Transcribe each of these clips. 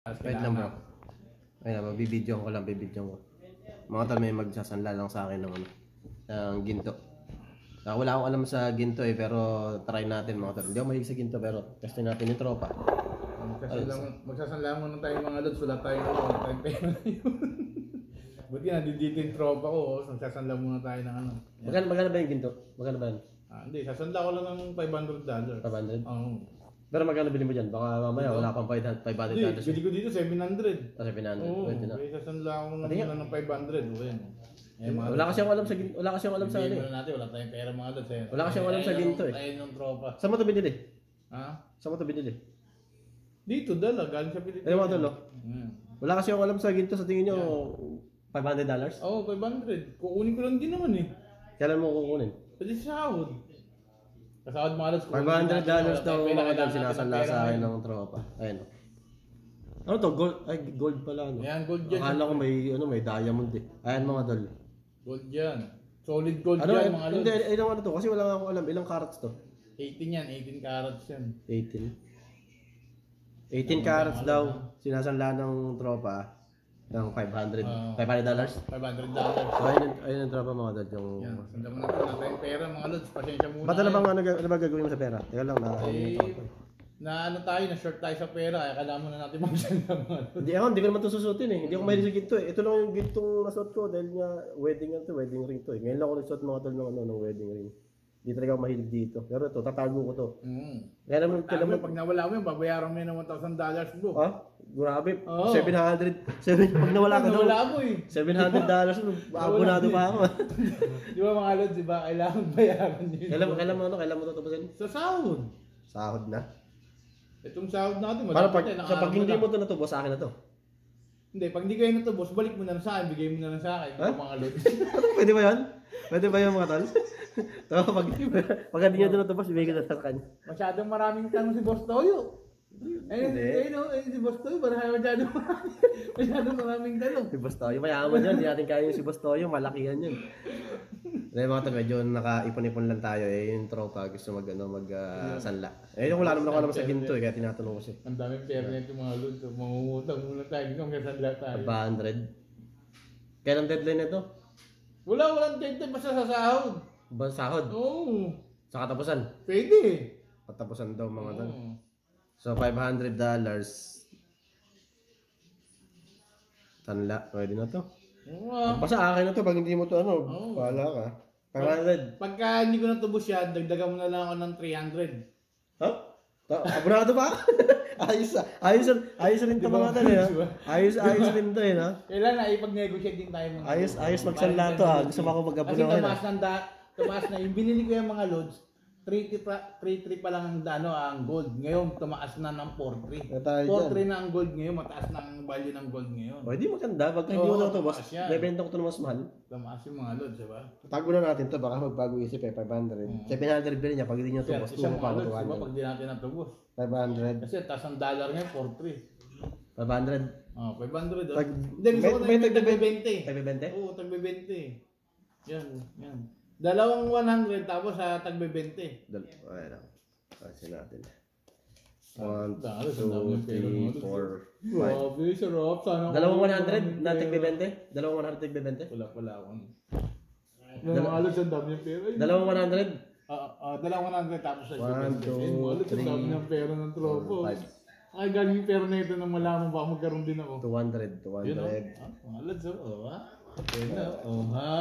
Wait lang bro. Ayun na, mabibidyo ko lang, bibidyo ko. Mga tol, may magsasanla lang sa akin ng ano, ng ginto. Wala akong alam sa ginto eh, pero try natin mga tol. Hindi ako mahilig sa ginto, pero testin natin yung tropa. Magsasanla muna tayo mga lods, wala tayong pera. Buti na, dito yung tropa ko, magsasanla muna tayo ng ano. Magkano ba yung ginto? Magkano ba yan? Hindi, sasanla ko lang ng $500. 500? Oo. Pero magkano bilhin mo dyan? Baka mamaya wala pang $500. Hindi, bili ko dito 700. Kasi 700. Oo, Pwede na. sasanla ko muna ng 500. O yan. Wala kasi akong alam sa ginto. Wala kasi akong alam sa ano eh. Natin, wala tayong pera mga lods. Wala kasi akong alam sa ginto eh. Ayun yung tropa. Saan mo ito binili? Ha? Saan mo ito binili? Dito, dala. Galing sa Pilipinas. Ayun mga tol, no? Wala kasi akong alam sa ginto. Sa tingin nyo, $500? Oo, 500. Kukunin ko lang din naman eh. Kailan mo kukunin? Pwede sa sahod. Kasahod mga lods. $500 daw mga tol sinasanla sa akin ng tropa. Ayun. Ano to? Gold? Ay, gold pala ano. Yan, gold yan. Akala ko may diamond eh. Ayan mga tol. Gold yan. Solid gold Ano, yan mga lods. hindi, ilang ano to? Kasi wala nga akong alam. Ilang carats to? 18 yan, 18 carats yan. 18 carats daw sinasanla ng tropa ng $500. $500? $500. So, ayun yung tropa mga tol. Yung... Yan, sanda mo na ito. Wala tayong pera mga lods. Pasensya muna. Ba't ano bang ano ba gagawin mo sa pera? Teka lang, na ano tayo, na short tayo sa pera. Kaya kailangan muna natin magsanda mga lods. Hindi ko naman ito susutin eh. Hindi ako mahilig sa ginto eh. Ito lang yung gintong nasuot ko dahil nga wedding ring to eh. Ngayon lang ako nagsuot mga tol ng wedding ring. Hindi talaga ako mahilig dito. Pero ito, tatago ko to. Kaya naman, pag nawala mo yun, babayaran mo yun ng $1,000 bro. Ha? Grabe. Oo. 700. Pag nawala ka daw. Nawala mo eh. $700. Abonado pa ako. Di ba mga lods, di ba? Kailangan bayaran yun. Kailan mo tutubusin? Sa sahod. Sahod na. Itong sahod natin, Para pag hindi mo ito natubos, sa akin na to. Hindi, pag hindi kayo natubos, balik mo na lang sa akin, bigay mo na lang sa akin, mga lods. Pwede ba yan? Pwede ba yan mga tol? Pag hindi nyo ito natubos, ibigay ko na sa kanya. Masyadong maraming tanong si Boss Toyo. Si Boss Toyo, masyadong maraming tanong. Si Boss Toyo, mayaman yun. Hindi natin kaya yung si Boss Toyo, malaki yan yun. Dahil mga tol, medyo nakaipon-ipon lang tayo eh. Yung tropa, gusto mag-sanla. Yung wala naman ako alam sa ginto eh, kaya tinatanong ko siya. Ang daming pera nito mga lods. Mangungutang muna tayo, kung kasanla tayo. 500. Kailan deadline nito? Walang deadline, basta sa sahod. Sahod? Oo. Sa katapusan? Pwede. Katapusan daw mga tol. Oo. So $500. Sanla, pwede na to. Basta akin na to, pag hindi mo to bahala ka. 500. Pagka hindi ko natubos yan, dagdagan mo na lang ako ng 300. Ha? Abonado pa? ayos rin to mga tol eh. Ayos rin to eh na. Kailan na ipag-negotiate din tayo mga Ayos magsanla to ha. Gusto mo ako mag-abono kasi tumaas na yung binili ko yung mga loads, 3-3 pa lang ang gold. Ngayon tumaas na ng 4-3. 4-3 na ang gold ngayon, mataas na ang value ng gold ngayon. O, hindi maganda. Pag hindi mo na ito, boss, bebenta ko ito na mas mahal. Tumaas yung mga loads, diba? Tago na natin to, baka magbago isip eh, 500. 700 bilhin niya, pag hindi nyo ito, boss, Isang pa ako loads, diba? Pag di natin natubos. 500. Kasi taas ang dollar ngayon, 4-3. 500. 500. Tag- Hindi, gusto ko na may yung tagbe- tagbe-20. Tagbe-20? Oo, tagbe-20. Yan. Dalawang 100 tapos sa tagbe-20. Ayan lang. Kasi natin. 1, 2, Dalo, sa dami ng pera mo. 3, 4, 5. Grabe, sarap. Sana Dalawang 100 na tagbe-20? Dalawang 100 tagbe-20? Wala ako. Mga alos, ang dami ng pera. Dalawang 100? Dalawang 100 tapos sa 1, 2, Alos, ang dami ng pera ng tropo. Ay, galing yung pera na ito nang malaman baka magkaroon din ako. 200. Yun o. Mga alos, ha? Pwede, ha?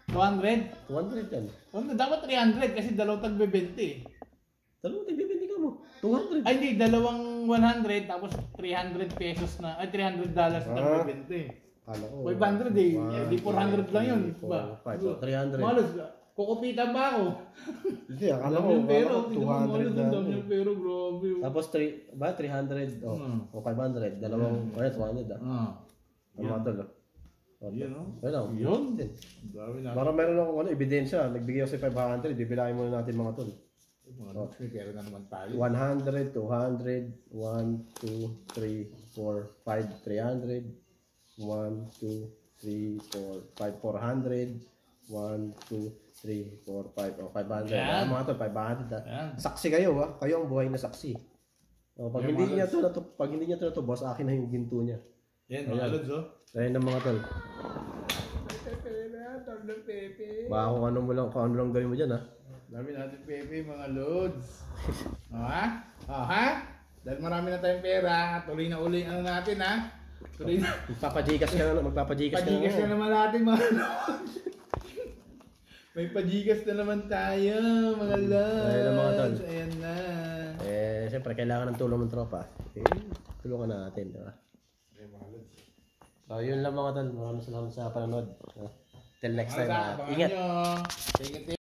200? 200 yan. Dapat 300 kasi dalawang tagbe-20. Dalawang tagbe-20 ka mo. 200. Ay, hindi. Dalawang 100 tapos 300 pesos na. Ay, $300 na tagbe-20. Kala ko. 500 eh. Di 400 lang yun. 4, 5, 300. Malos, kukupitan ba ako? Hindi, akala ko. Pero, 200 na. dami yung pero, grabe. Tapos 300 o 500. Dalawang 200 ah. Tama to lo. Yun o. Ayun. Yun. Dami na. Para meron akong ebidensya. Nagbigay ako sa 500. Bibilahin muna natin mga tol. May pera na naman tayo. 100, 200, 1, 2, 3, 4, 5, 300, 1, 2, 3, 4, 5, 400, 1, 2, 3, 4, 5, 500. Yan. Mga tol, 500 ah. Yan. Saksi kayo ah. Kayo ang buhay na saksi. Oh, pag hindi niya to natubos, akin na yung ginto niya. Yan mga lods oh. Ayun ng mga tol. Baka kung ano lang gawin mo dyan ha. Dami natin pepe mga lods. Ha? Dahil marami na tayong pera, tuloy na uli ano natin ha. Tuloy na. Magpapajikas ka na. Pajigas na naman natin mga lods. May pajigas na naman tayo mga lods. Ayun ang mga tol. Ayan na. Siyempre kailangan ng tulong ng tropa. Tulungan natin, di ba? So, yun lang mga tol. Maraming salamat sa panonood. Till next time. Ingat! Ingat.